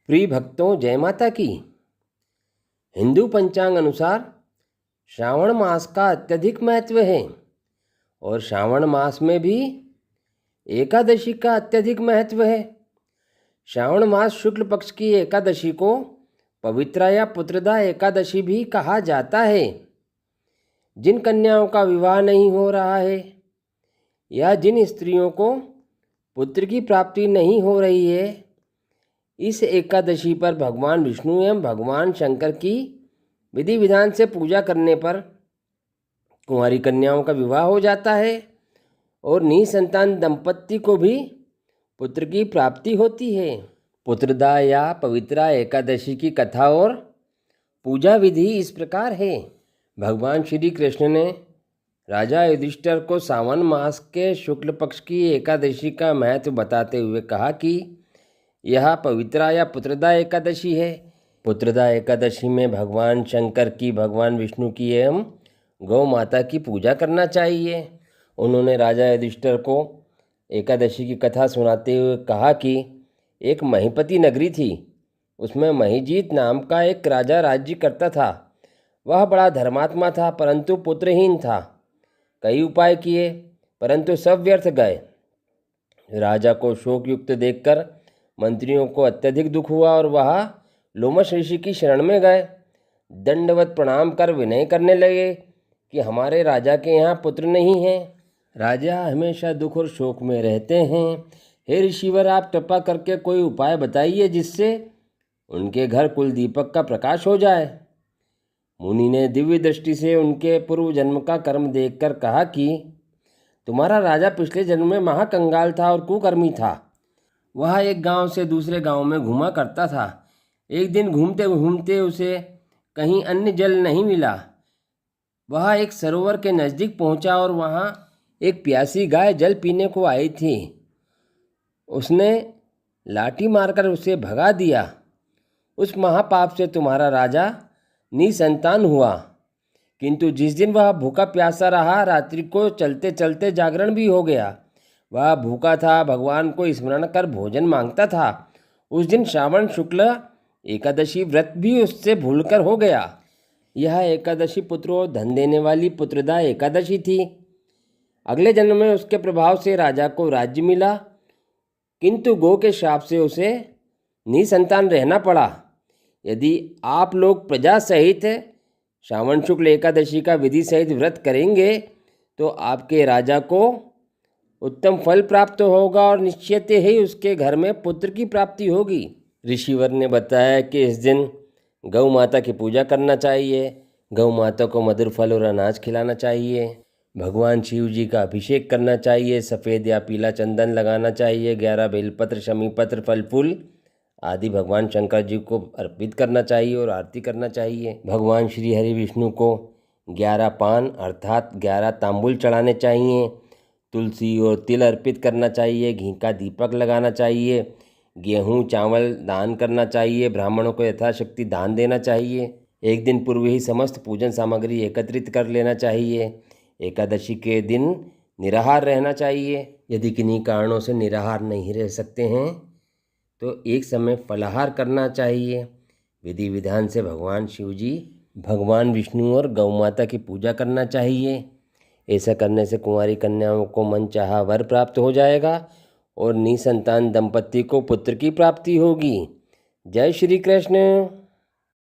प्रिय भक्तों, जय माता की। हिंदू पंचांग अनुसार श्रावण मास का अत्यधिक महत्व है और श्रावण मास में भी एकादशी का अत्यधिक महत्व है। श्रावण मास शुक्ल पक्ष की एकादशी को पवित्रा या पुत्रदा एकादशी भी कहा जाता है। जिन कन्याओं का विवाह नहीं हो रहा है या जिन स्त्रियों को पुत्र की प्राप्ति नहीं हो रही है, इस एकादशी पर भगवान विष्णु एवं भगवान शंकर की विधि विधान से पूजा करने पर कुंवारी कन्याओं का विवाह हो जाता है और निसंतान दंपत्ति को भी पुत्र की प्राप्ति होती है। पुत्रदा या पवित्रा एकादशी की कथा और पूजा विधि इस प्रकार है। भगवान श्री कृष्ण ने राजा युधिष्ठिर को सावन मास के शुक्ल पक्ष की एकादशी का महत्व बताते हुए कहा कि यह पवित्रा या पुत्रदा एकादशी है। पुत्रदा एकादशी में भगवान शंकर की, भगवान विष्णु की एवं गौ माता की पूजा करना चाहिए। उन्होंने राजा युधिष्ठिर को एकादशी की कथा सुनाते हुए कहा कि एक महीपति नगरी थी। उसमें महीजीत नाम का एक राजा राज्य करता था। वह बड़ा धर्मात्मा था, परंतु पुत्रहीन था। कई उपाय किए, परंतु सब व्यर्थ गए। राजा को शोकयुक्त देखकर मंत्रियों को अत्यधिक दुख हुआ और वह लोमश ऋषि की शरण में गए। दंडवत प्रणाम कर विनय करने लगे कि हमारे राजा के यहाँ पुत्र नहीं है। राजा हमेशा दुख और शोक में रहते हैं। हे ऋषिवर, आप कृपा करके कोई उपाय बताइए जिससे उनके घर कुल दीपक का प्रकाश हो जाए। मुनि ने दिव्य दृष्टि से उनके पूर्व जन्म का कर्म देखकर कहा कि तुम्हारा राजा पिछले जन्म में महाकंगाल था और कुकर्मी था। वह एक गांव से दूसरे गांव में घूमा करता था। एक दिन घूमते घूमते उसे कहीं अन्य जल नहीं मिला। वह एक सरोवर के नज़दीक पहुंचा और वहां एक प्यासी गाय जल पीने को आई थी। उसने लाठी मारकर उसे भगा दिया। उस महापाप से तुम्हारा राजा निसंतान हुआ। किंतु जिस दिन वह भूखा प्यासा रहा, रात्रि को चलते चलते जागरण भी हो गया। वह भूखा था, भगवान को स्मरण कर भोजन मांगता था। उस दिन श्रावण शुक्ल एकादशी व्रत भी उससे भूलकर हो गया। यह एकादशी पुत्र और धन देने वाली पुत्रदा एकादशी थी। अगले जन्म में उसके प्रभाव से राजा को राज्य मिला, किंतु गौ के श्राप से उसे निसंतान रहना पड़ा। यदि आप लोग प्रजा सहित श्रावण शुक्ल एकादशी का विधि सहित व्रत करेंगे तो आपके राजा को उत्तम फल प्राप्त होगा और निश्चित ही उसके घर में पुत्र की प्राप्ति होगी। ऋषिवर ने बताया कि इस दिन गौ माता की पूजा करना चाहिए। गौ माता को मधुर फल और अनाज खिलाना चाहिए। भगवान शिव जी का अभिषेक करना चाहिए। सफ़ेद या पीला चंदन लगाना चाहिए। 11 बेलपत्र, शमी पत्र, फल फूल आदि भगवान शंकर जी को अर्पित करना चाहिए और आरती करना चाहिए। भगवान श्री हरि विष्णु को 11 पान अर्थात 11 तांबुल चढ़ाने चाहिए। तुलसी और तिल अर्पित करना चाहिए। घी का दीपक लगाना चाहिए। गेहूँ चावल दान करना चाहिए। ब्राह्मणों को यथाशक्ति दान देना चाहिए। एक दिन पूर्व ही समस्त पूजन सामग्री एकत्रित कर लेना चाहिए। एकादशी के दिन निराहार रहना चाहिए। यदि किन्हीं कारणों से निराहार नहीं रह सकते हैं तो एक समय फलाहार करना चाहिए। विधि विधान से भगवान शिव जी, भगवान विष्णु और गौ माता की पूजा करना चाहिए। ऐसा करने से कुंवारी कन्याओं को मनचाहा वर प्राप्त हो जाएगा और निसंतान दंपत्ति को पुत्र की प्राप्ति होगी। जय श्री कृष्ण।